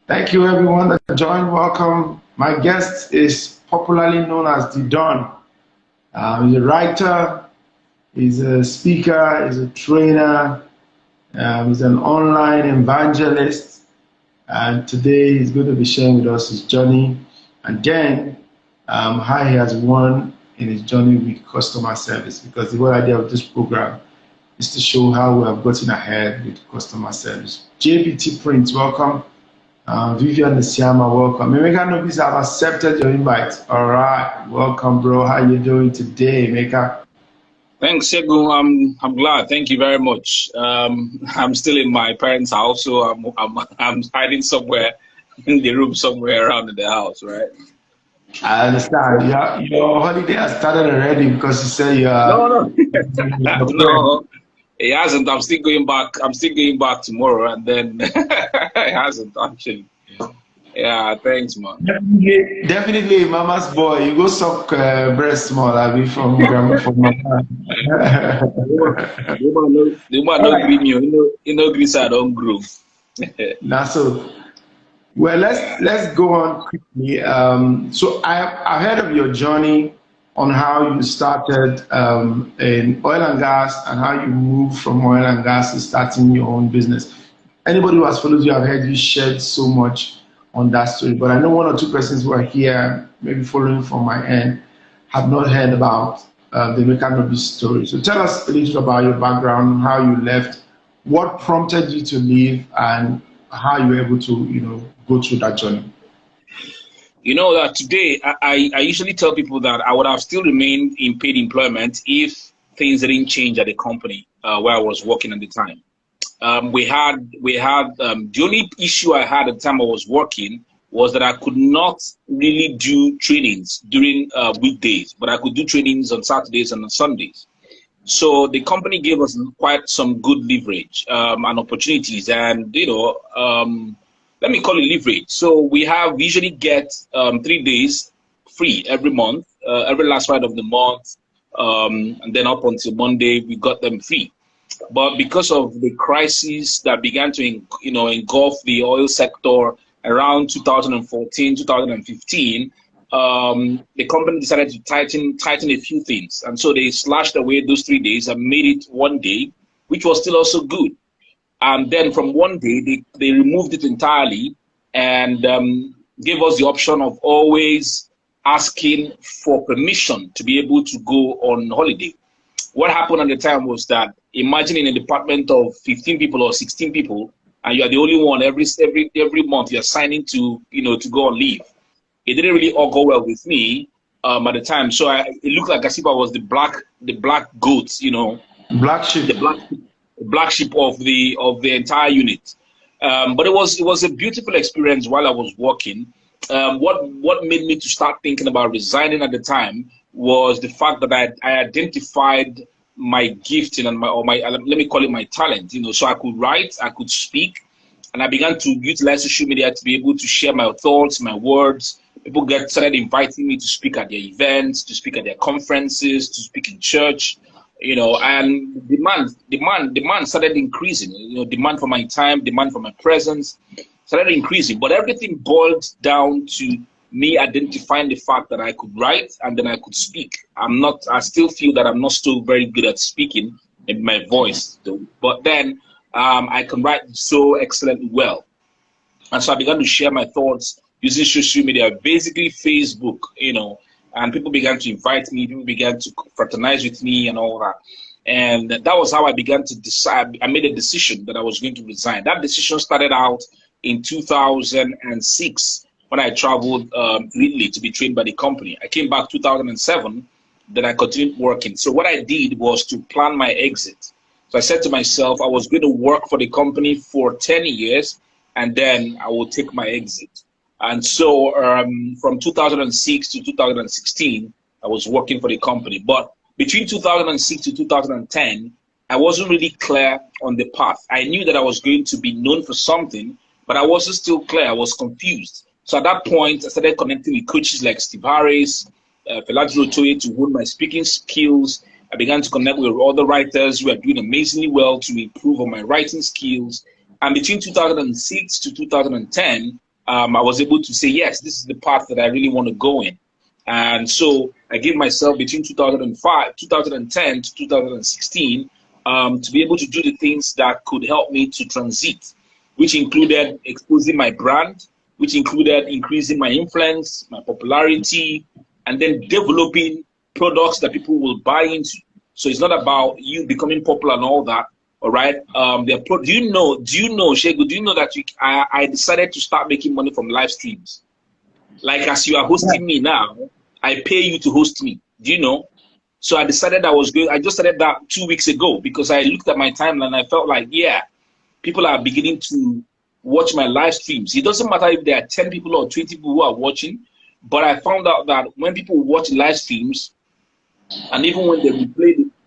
Thank you, everyone that joined. Welcome. My guest is popularly known as the Don. He's a writer, he's a speaker, he's a trainer, he's an online evangelist. And today he's going to be sharing with us his journey and then how he has won in his journey with customer service. Because the whole idea of this program is to show how we have gotten ahead with customer service. JBT Prince, welcome. Vivian Nesiama, welcome. Emeka Nobis, I've accepted your invite. All right, welcome, bro. How you doing today, Emeka? Thanks, Segun. I'm glad. Thank you very much. I'm still in my parents' house, so I'm hiding somewhere in the room, somewhere around in the house, right? I understand. Your holiday has started already because you say you are. No, no, it hasn't. I'm still going back. I'm still going back tomorrow, and then it hasn't actually. Yeah, thanks, man. Definitely, mama's boy. You go suck breast small. I'll be from grandma from mama. The woman no green you know green side don't grow. Now, so well, let's go on quickly. So I heard of your journey on how you started in oil and gas and how you moved from oil and gas to starting your own business. Anybody who has followed you, I've heard you shared so much on that story, but I know one or two persons who are here, maybe following from my end, have not heard about the Emeka Nobis story. So tell us a little about your background, how you left, what prompted you to leave, and how you were able to, go through that journey. You know that today, I usually tell people that I would have still remained in paid employment if things didn't change at the company where I was working at the time. The only issue I had at the time I was working was that I could not really do trainings during weekdays, but I could do trainings on Saturdays and on Sundays. So the company gave us quite some good leverage and opportunities, and let me call it leverage. So we usually get 3 days free every month, every last Friday of the month, and then up until Monday we got them free. But because of the crisis that began to engulf the oil sector around 2014, 2015, the company decided to tighten a few things, and so they slashed away those 3 days and made it 1 day, which was still also good. And then from 1 day, they removed it entirely and gave us the option of always asking for permission to be able to go on holiday. What happened at the time was that, imagine in a department of 15 people or 16 people, and you are the only one every month you're signing to go on leave. It didn't really all go well with me at the time. So it looked like as if I was the black goat, Black sheep. The black sheep of the entire unit. But it was a beautiful experience while I was working. What made me to start thinking about resigning at the time was the fact that I identified my gifting and let me call it my talent. So I could write, I could speak, and I began to utilize social media to be able to share my thoughts, my words. People started inviting me to speak at their events, to speak at their conferences, to speak in church. And demand started increasing. Demand for my time, demand for my presence started increasing. But everything boiled down to me identifying the fact that I could write and then I could speak. I still feel that I'm not still very good at speaking in my voice, though. But then I can write so excellently well. And so I began to share my thoughts using social media, basically Facebook, and people began to invite me, people began to fraternize with me and all that. And that was how I began to decide. I made a decision that I was going to resign. That decision started out in 2006 when I traveled to Italy to be trained by the company. I came back 2007, then I continued working. So what I did was to plan my exit. So I said to myself, I was going to work for the company for 10 years, and then I will take my exit. And so from 2006 to 2016, I was working for the company. But between 2006 to 2010, I wasn't really clear on the path. I knew that I was going to be known for something, but I wasn't still clear. I was confused. So at that point, I started connecting with coaches like Steve Harris, Felajiro Toye to hone my speaking skills. I began to connect with other writers who are doing amazingly well to improve on my writing skills. And between 2006 to 2010, I was able to say, yes, this is the path that I really want to go in. And so I gave myself between 2010 to 2016 to be able to do the things that could help me to transit, which included exposing my brand, which included increasing my influence, my popularity, and then developing products that people will buy into. So it's not about you becoming popular and all that. All right. Do you know, Segun, do you know that I decided to start making money from live streams? Like as you are hosting me now, I pay you to host me. Do you know? So I decided I just started that 2 weeks ago because I looked at my timeline and I felt like, yeah, people are beginning to watch my live streams. It doesn't matter if there are 10 people or 20 people who are watching, but I found out that when people watch live streams, and even when they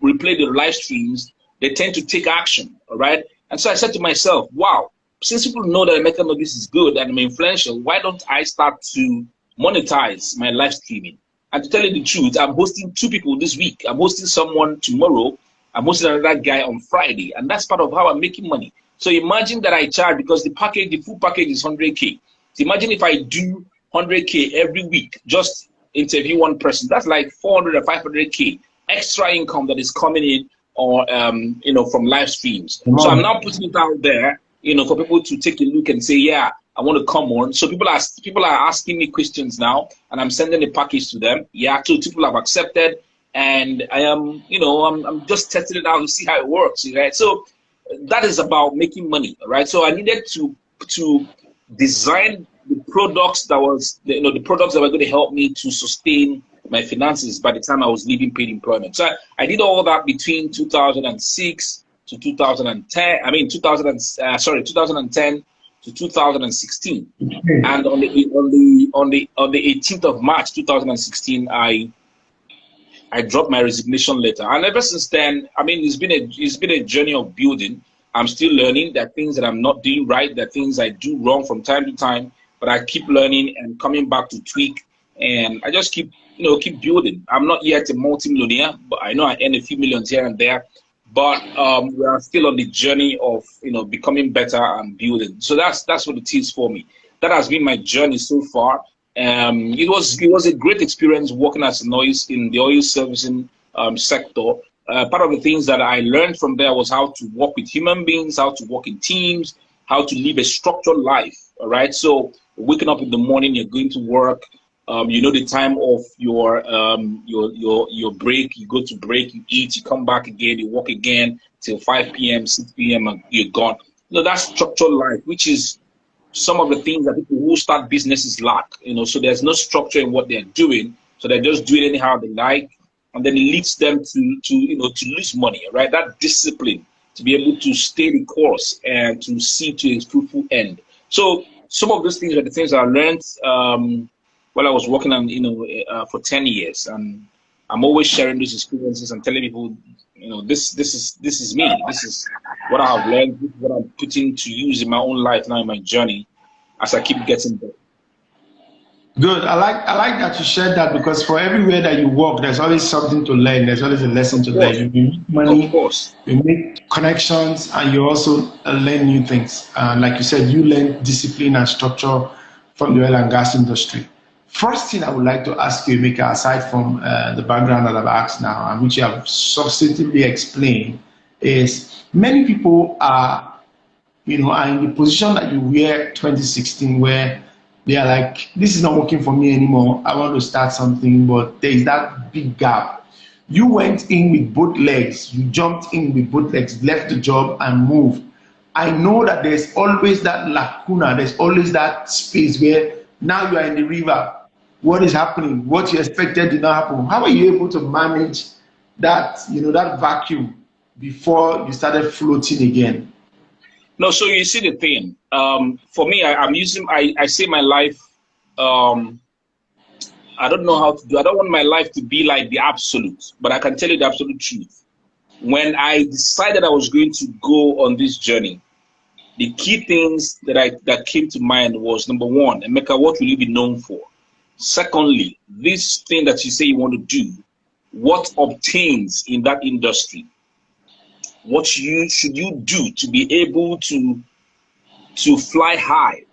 replay the live streams, they tend to take action, all right? And so I said to myself, wow, since people know that Emeka Nobis is good and I'm influential, why don't I start to monetize my live streaming? And to tell you the truth, I'm hosting 2 people this week. I'm hosting someone tomorrow. I'm hosting another guy on Friday. And that's part of how I'm making money. So imagine that I charge, because the full package is 100K. So imagine if I do 100K every week, just interview one person. That's like 400 or 500K extra income that is coming in, or from live streams. So I'm now putting it out there, for people to take a look and say, yeah, I want to come on. So people are asking me questions now, and I'm sending a package to them. Yeah, 2 people have accepted, and I am, I'm just testing it out to see how it works, right? So that is about making money, right? So I needed to design the products that the products that were going to help me to sustain my finances by the time I was leaving paid employment. So I did all that between 2006 to 2010. 2010 to 2016. And on the 18th of March 2016, I dropped my resignation letter. And ever since then, it's been a journey of building. I'm still learning. There are things that I'm not doing right. There are things I do wrong from time to time, but I keep learning and coming back to tweak. And I just keep building. I'm not yet a multi-millionaire, but I know I earn a few millions here and there. But we are still on the journey of becoming better and building. So that's what it is for me. That has been my journey so far. It was a great experience working as an in the oil servicing sector. Part of the things that I learned from there was how to work with human beings, how to work in teams, how to live a structured life. All right. So waking up in the morning, you're going to work. The time of your break, you go to break, you eat, you come back again, you work again till 5 p.m., 6 p.m., and you're gone. That's structured life, which is some of the things that people who start businesses lack. So there's no structure in what they're doing, so they just do it anyhow they like, and then it leads them to lose money, right? That discipline to be able to stay the course and to see to its fruitful end. So some of those things are the things I learned while I was working on, for 10 years, and I'm always sharing these experiences and telling people, this is me. This is what I have learned. This is what I'm putting to use in my own life now in my journey as I keep getting better. Good. I like that you shared that, because for everywhere that you walk, there's always something to learn. There's always a lesson to learn. You make money, of course. You make connections, and you also learn new things. Like you said, you learn discipline and structure from the oil and gas industry. First thing I would like to ask you, Emeka, aside from the background that I've asked now, and which you have substantively explained, is many people are in the position that you were 2016, where they are like, this is not working for me anymore. I want to start something, but there is that big gap. You went in with both legs. You jumped in with both legs, left the job and moved. I know that there's always that lacuna. There's always that space where now you are in the river. What is happening? What you expected did not happen. How are you able to manage that, that vacuum before you started floating again? No, so you see the thing. For me, I say my life. I don't know how to do. I don't want my life to be like the absolute, but I can tell you the absolute truth. When I decided I was going to go on this journey, the key things that came to mind was, number one, Emeka, what will you be known for? Secondly, this thing that you say you want to do, what obtains in that industry? What should you do to be able to fly high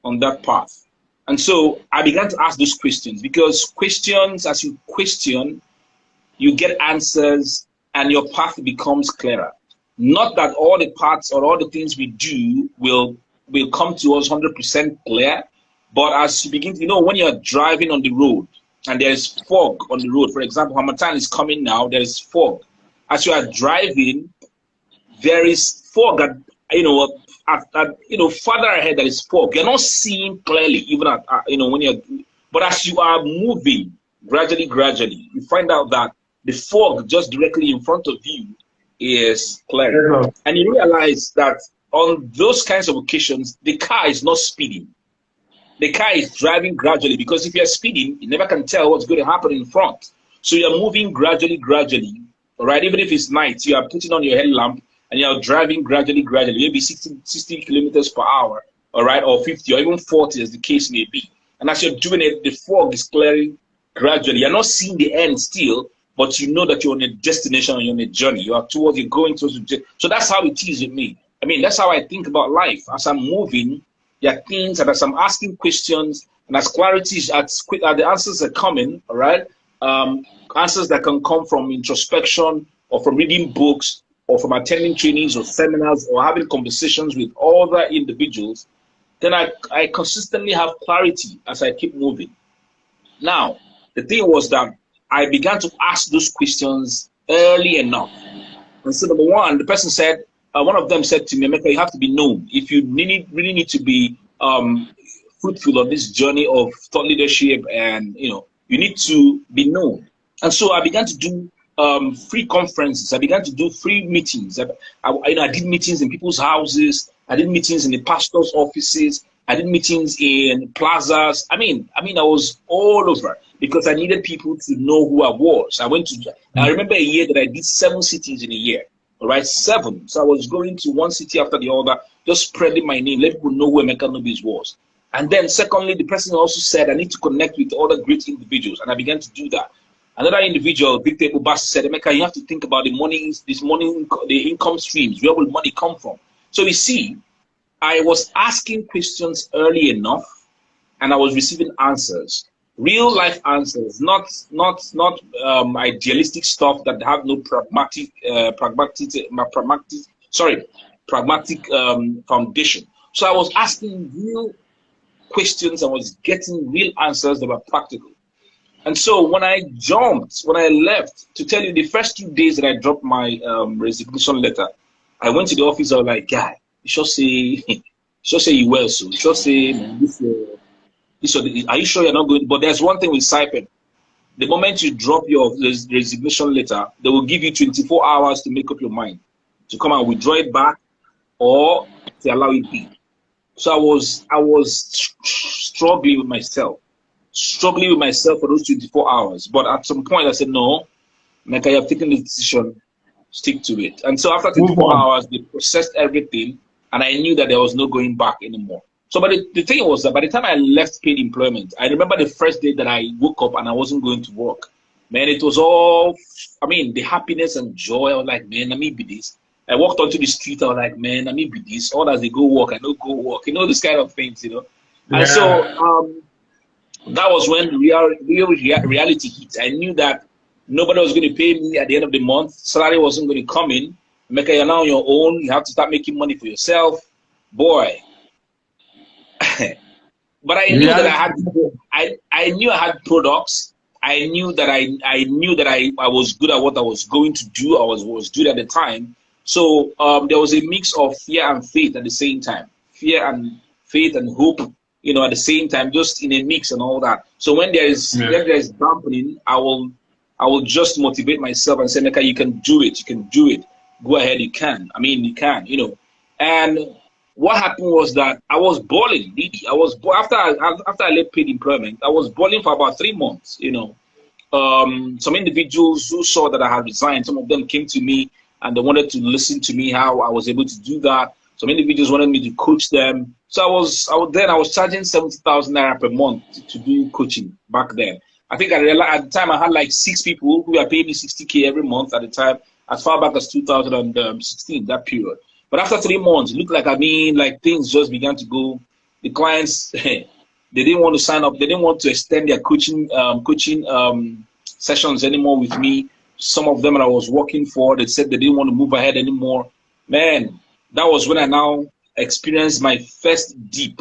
on that path. And so I began to ask those questions, because questions, as you question, you get answers and your path becomes clearer. Not that all the parts or all the things we do will come to us 100% clear, but as you begin to, when you're driving on the road and there's fog on the road, for example, Hamatan is coming now, there's fog. As you are driving, there is fog at, further ahead there is fog. You're not seeing clearly, even at, when you're, but as you are moving gradually, you find out that the fog just directly in front of you is clear. And you realize that on those kinds of occasions, the car is not speeding. The car is driving gradually, because if you're speeding, you never can tell what's going to happen in front. So you're moving gradually, all right? Even if it's night, you are putting on your headlamp and you're driving gradually, maybe 60 kilometers per hour, all right, or 50 or even 40 as the case may be. And as you're doing it, the fog is clearing gradually. You're not seeing the end still, but you know that you're on a destination and you're on a journey. You're going towards the. So that's how it is with me. I mean, that's how I think about life. As I'm moving, there are things, and as I'm asking questions, and as clarity, as the answers are coming, all right, answers that can come from introspection or from reading books or from attending trainings or seminars or having conversations with other individuals, then I consistently have clarity as I keep moving. Now, the thing was that I began to ask those questions early enough. And so number one, the person said, one of them said to me, Emeka, you have to be known. If you really need to be fruitful on this journey of thought leadership, and you need to be known. And so I began to do free conferences. I began to do free meetings. I did meetings in people's houses. I did meetings in the pastor's offices. I did meetings in plazas. I was all over, because I needed people to know who I was. I remember a year that I did 7 cities in a year. All right, 7. So I was going to one city after the other, just spreading my name, let people know who Emeka Nobis was. And then secondly, the person also said, I need to connect with other great individuals. And I began to do that. Another individual, Big Table Bass, said, Emeka, you have to think about the income streams. Where will money come from? So you see, I was asking questions early enough, and I was receiving answers. Real life answers, not idealistic stuff that have no pragmatic foundation. So I was asking real questions. I was getting real answers that were practical. And so when I left, to tell you, the first 2 days that I dropped my resignation letter, I went to the office. I was like, guy, you should say you well, so you should say this. Are you sure you're not going? But there's one thing with Saipem. The moment you drop your resignation letter, they will give you 24 hours to make up your mind to come and withdraw it back or to allow it be. So I was struggling with myself for those 24 hours. But at some point I said, no, Emeka, you have taken the decision, stick to it. And so after 24 hours, they processed everything, and I knew that there was no going back anymore. So, but the thing was that by the time I left paid employment, I remember the first day that I woke up and I wasn't going to work. Man, it was all, the happiness and joy. I was like, man, let me be this. I walked onto the street. I was like, man, let me be this. All as they go work, I don't go work. This kind of things, Yeah. And so that was when the reality hit. I knew that nobody was going to pay me at the end of the month. Salary wasn't going to come in. Emeka, you're now on your own. You have to start making money for yourself. Boy. But I knew that I knew I had products. I knew that I was good at what I was going to do. I was good at the time. So there was a mix of fear and faith at the same time. Fear and faith and hope, at the same time, just in a mix and all that. So when there is dampening, I will just motivate myself and say, Emeka, you can do it. You can do it. Go ahead, you can. You can, And what happened was that I was balling, really. After I left paid employment, I was balling for about 3 months, Some individuals who saw that I had resigned, some of them came to me and they wanted to listen to me how I was able to do that. Some individuals wanted me to coach them. So I was charging 70,000 naira per month to do coaching back then. I think I realized at the time I had like 6 people who were paying me 60K every month at the time, as far back as 2016, that period. But after 3 months, it looked like, things just began to go the clients, they didn't want to sign up. They didn't want to extend their coaching sessions anymore with me. Some of them that I was working for, they said they didn't want to move ahead anymore. Man, that was when I now experienced my first dip,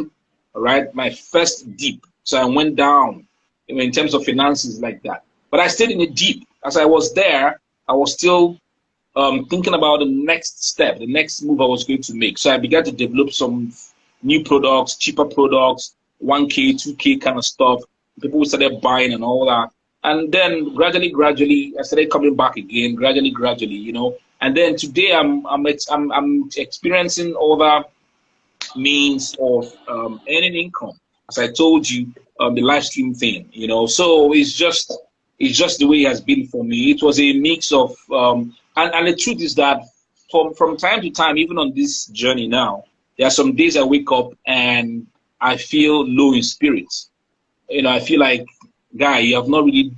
right? My first dip. So I went down in terms of finances like that. But I stayed in a dip. As I was there, I was still thinking about the next step, the next move I was going to make. So I began to develop some new products, cheaper products, 1K, 2K kind of stuff. People started buying and all that. And then gradually, I started coming back again, gradually, you know. And then today I'm experiencing other means of earning income. As I told you, the live stream thing, you know. So it's just the way it has been for me. It was a mix of, and the truth is that from time to time, even on this journey now, there are some days I wake up and I feel low in spirits. You know, I feel like, guy, you have not really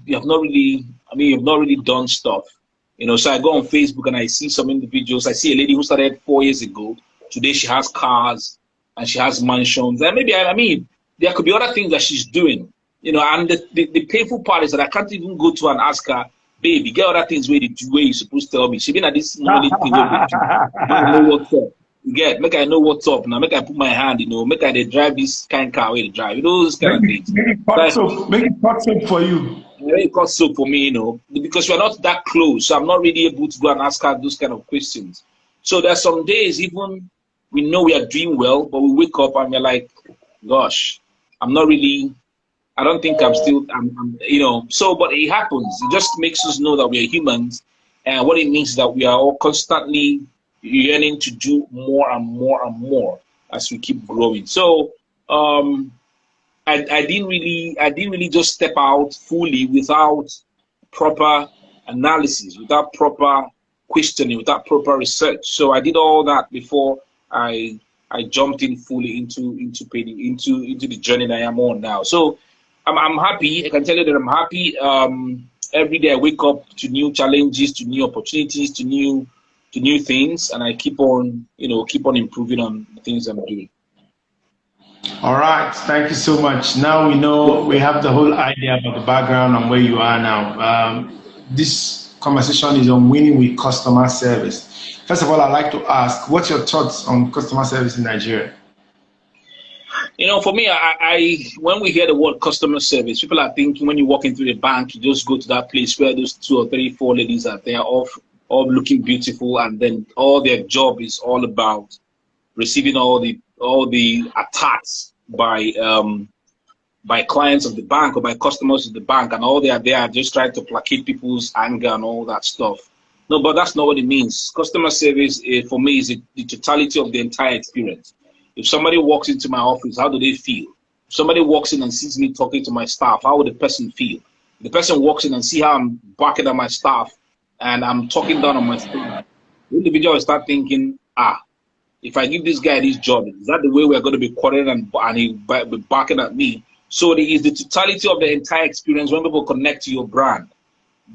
done stuff. You know, so I go on Facebook and I see some individuals. I see a lady who started 4 years ago. Today she has cars and she has mansions. And maybe, I mean, there could be other things that she's doing. You know, and the painful part is that I can't even go to and ask her, baby, get other things where you do where you're supposed to tell me. She been at this money thing where I know what's up. You get, make I know what's up now. Make I put my hand, you know, make I they drive this kind of car where they drive. You know, those kind of things. Make it cut soap for you. Make it cut soap for me, you know, because we're not that close. So I'm not really able to go and ask her those kind of questions. So there's some days even we know we are doing well, but we wake up and we're like, gosh, I'm not really, I don't think I'm still, you know, so, but it happens. It just makes us know that we are humans. And what it means is that we are all constantly yearning to do more and more and more as we keep growing. So I didn't really just step out fully without proper analysis, without proper questioning, without proper research. So I did all that before I jumped in fully into the journey that I am on now. So I'm happy. I can tell you that I'm happy. Every day I wake up to new challenges, to new opportunities, to new things, and I keep on improving on the things I'm doing. All right, thank you so much. Now we know, we have the whole idea about the background and where you are now. This conversation is on winning with customer service. First of all, I'd like to ask, what's your thoughts on customer service in Nigeria? You know, for me, I when we hear the word customer service, people are thinking when you walk into the bank, you just go to that place where those 2 or 3, 4 ladies are there, all looking beautiful, and then all their job is all about receiving all the attacks by clients of the bank or by customers of the bank, and all they are there just trying to placate people's anger and all that stuff. No, but that's not what it means. Customer service, for me, is the totality of the entire experience. If somebody walks into my office, how do they feel? If somebody walks in and sees me talking to my staff, how would the person feel? If the person walks in and see how I'm barking at my staff and I'm talking down on my staff, the individual will start thinking, if I give this guy this job, is that the way we're going to be quarreling and he'll be barking at me? So it is the totality of the entire experience when people connect to your brand,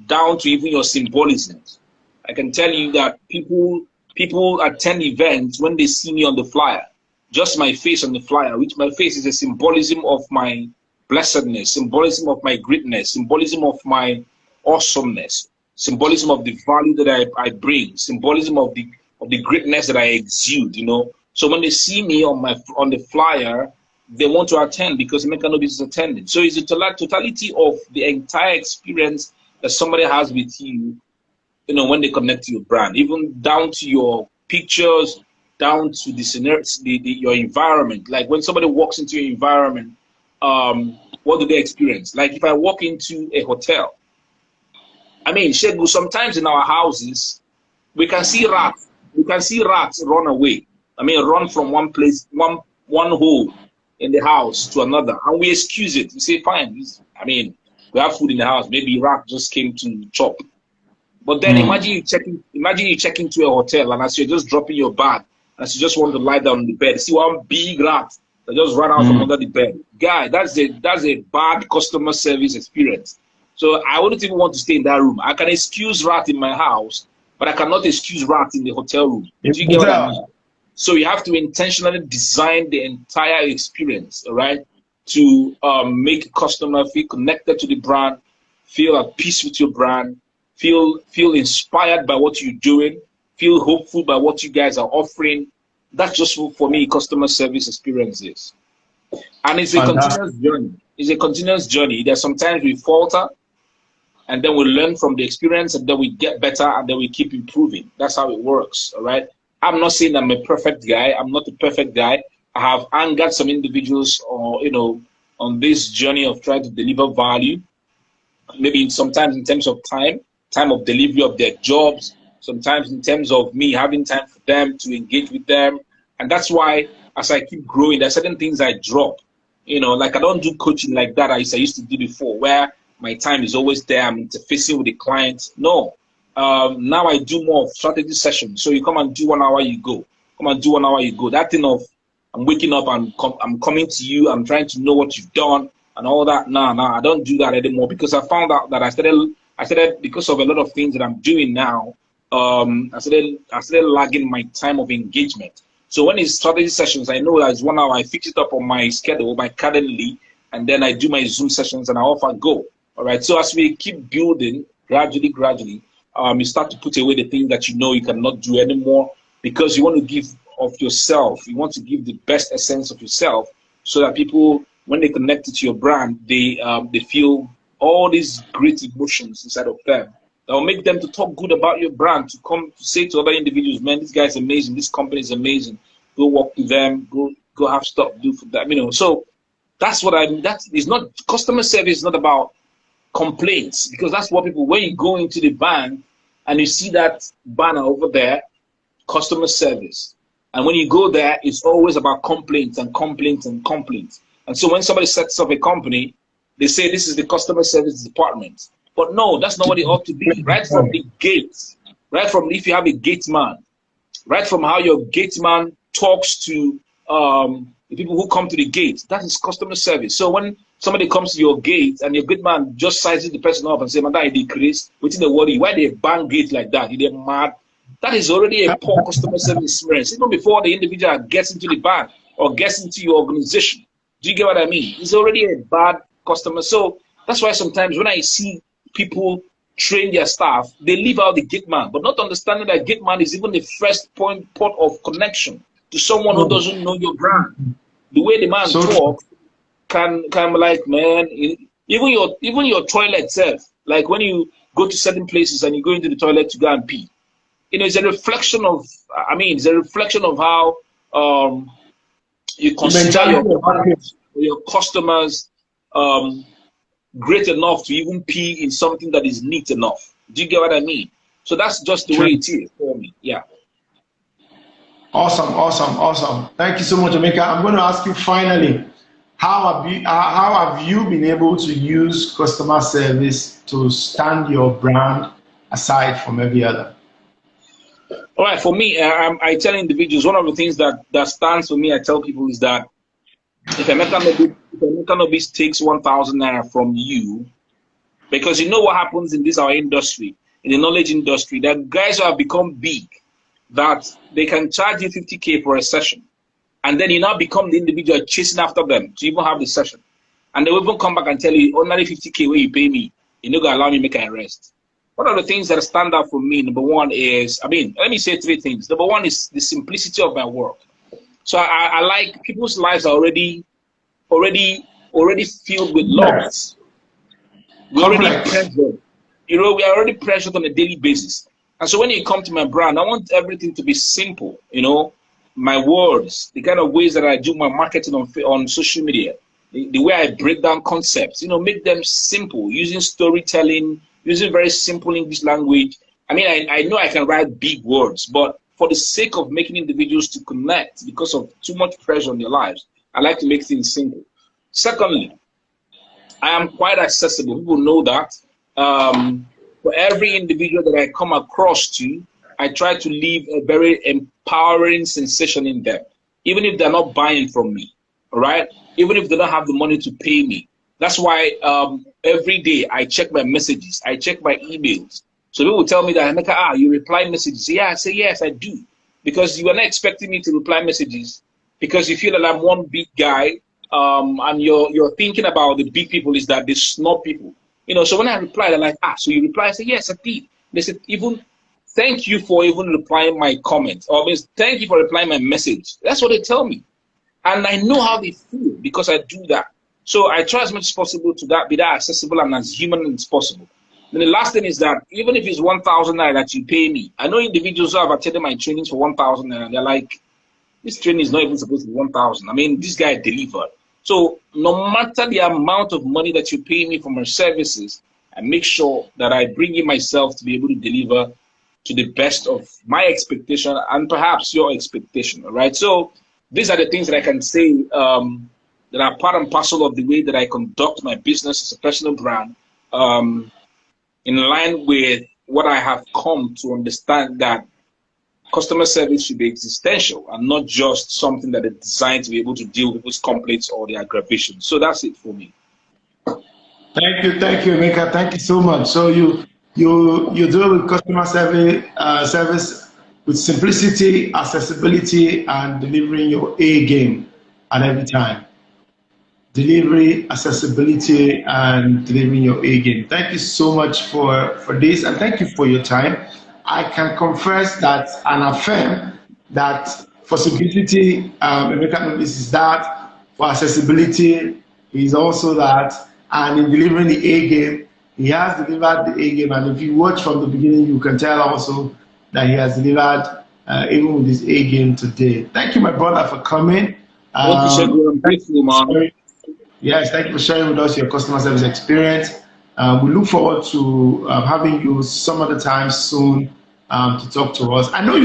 down to even your symbolisms. I can tell you that people attend events when they see me on the flyer. Just my face on the flyer, which my face is a symbolism of my blessedness, symbolism of my greatness, symbolism of my awesomeness, symbolism of the value that I bring, symbolism of the greatness that I exude, you know. So when they see me on the flyer, they want to attend because Emeka Nobis is attending. So it's the totality of the entire experience that somebody has with you, you know, when they connect to your brand, even down to your pictures, down to your environment. Like when somebody walks into your environment, what do they experience? Like if I walk into a hotel, I mean, Segun, sometimes in our houses, we can see rats. We can see rats run away. I mean, run from one place, one hole in the house to another, and we excuse it. We say, fine. I mean, we have food in the house. Maybe rat just came to chop. But then imagine you check into a hotel, and as you're just dropping your bag, as you just want to lie down on the bed, see one big rat that just ran out from under the bed. Guy, that's a bad customer service experience. So I wouldn't even want to stay in that room. I can excuse rat in my house, but I cannot excuse rat in the hotel room. Do you get what I mean? So you have to intentionally design the entire experience, all right, to make a customer feel connected to the brand, feel at peace with your brand, feel inspired by what you're doing, feel hopeful by what you guys are offering. That's just what, for me, customer service experience is. And it's a continuous journey. It's a continuous journey. There's sometimes we falter, and then we learn from the experience, and then we get better, and then we keep improving. That's how it works, all right? I'm not saying I'm a perfect guy. I'm not a perfect guy. I have angered some individuals, or on this journey of trying to deliver value. Maybe sometimes in terms of time of delivery of their jobs. Sometimes in terms of me having time for them to engage with them, and that's why as I keep growing, there are certain things I drop. Like I don't do coaching like that as I used to do before, where my time is always there. I'm interfacing with the client. No. Now I do more of strategy sessions. So you come and do 1 hour, you go. Come and do 1 hour, you go. That thing of I'm waking up, I'm coming to you, I'm trying to know what you've done and all that. No, I don't do that anymore, because I found out that I started because of a lot of things that I'm doing now. I started lagging my time of engagement. So when it's strategy sessions, I know that it's 1 hour. I fix it up on my schedule, my Calendly, and then I do my Zoom sessions, and I off and go. All right. So as we keep building gradually, you start to put away the things that you cannot do anymore, because you want to give of yourself. You want to give the best essence of yourself, so that people, when they connect to your brand, they feel all these great emotions inside of them that will make them to talk good about your brand, to come to say to other individuals, man, this guy's amazing, this company is amazing. Go work with them, go have stuff to do for them. So that's what that is not customer service. Is not about complaints, because that's what people, when you go into the bank and you see that banner over there, customer service, and when you go there, it's always about complaints and complaints and complaints. And so when somebody sets up a company, they say this is the customer service department. But no, that's not what it ought to be. Right from the gate, right from if you have a gate man, right from how your gate man talks to the people who come to the gate, that is customer service. So when somebody comes to your gate and your gate man just sizes the person up and says, man, that decrease, within the worry, why they bang gate like that? They're mad. That is already a poor customer service experience, even before the individual gets into the bank or gets into your organization. Do you get what I mean? It's already a bad customer. So that's why sometimes when I see people train their staff, they leave out the gate man, but not understanding that gate man is even the first port of connection to someone who doesn't know your brand. The way the man talks can like, man, even your toilet self, like when you go to certain places and you go into the toilet to go and pee, it's a reflection of, how you consider your customers great enough to even pee in something that is neat enough. Do you get what I mean? So that's just the way it is for me. Yeah. Awesome. Thank you so much, Emeka. I'm going to ask you finally, how have you been able to use customer service to stand your brand aside from every other? All right. For me, I tell individuals, one of the things that stands for me, I tell people, is that if Emeka Nobis takes 1,000 naira from you, because you know what happens in our industry, in the knowledge industry, that guys who have become big, that they can charge you 50K for a session, and then you now become the individual chasing after them to even have the session, and they will even come back and tell you, ordinary 50K where you pay me, you're not gonna allow me to make an arrest. One of the things that stand out for me, number one is, let me say 3 things. Number one is the simplicity of my work. So I like people's lives are already filled with love. We're already pressured. We are already pressured on a daily basis. And so when you come to my brand, I want everything to be simple. My words, the kind of ways that I do my marketing on social media, the way I break down concepts, make them simple, using storytelling, using very simple English language. I know I can write big words, but for the sake of making individuals to connect, because of too much pressure on their lives, I like to make things simple. Secondly, I am quite accessible. People know that. For every individual that I come across to, I try to leave a very empowering sensation in them, even if they're not buying from me, all right? Even if they don't have the money to pay me. That's why every day I check my messages, I check my emails. So people tell me that, Emeka, you reply messages. Yeah, I say, yes, I do. because you are not expecting me to reply messages because you feel that I'm one big guy, and you're thinking about the big people is that they snob people. So when I reply, they're like, so you reply? I say, yes, I did. They said, even thank you for even replying my comment, or means thank you for replying my message. That's what they tell me. And I know how they feel because I do that. So I try as much as possible to be that accessible and as human as possible. And the last thing is that even if it's 1,000 naira that you pay me, I know individuals who have attended my trainings for 1,000 naira, they're like, this training is not even supposed to be 1,000. I mean, this guy delivered. So no matter the amount of money that you pay me for my services, I make sure that I bring in myself to be able to deliver to the best of my expectation and perhaps your expectation, all right? So these are the things that I can say that are part and parcel of the way that I conduct my business as a personal brand, in line with what I have come to understand, that customer service should be existential and not just something that is designed to be able to deal with people's complaints or their aggravations. So that's it for me. Thank you, Emeka. Thank you so much. So you deal with customer service with simplicity, accessibility, and delivering your A game at every time. Delivery, accessibility, and delivering your A game. Thank you so much for this, and thank you for your time. I can confess that and affirm that for simplicity, Emeka Nobis is that. For accessibility, he's also that. And in delivering the A game, he has delivered the A game. And if you watch from the beginning, you can tell also that he has delivered even with his A game today. Thank you, my brother, for coming. Thank you, man. Yes, thank you for sharing with us your customer service experience. We look forward to having you some other time soon to talk to us. I know you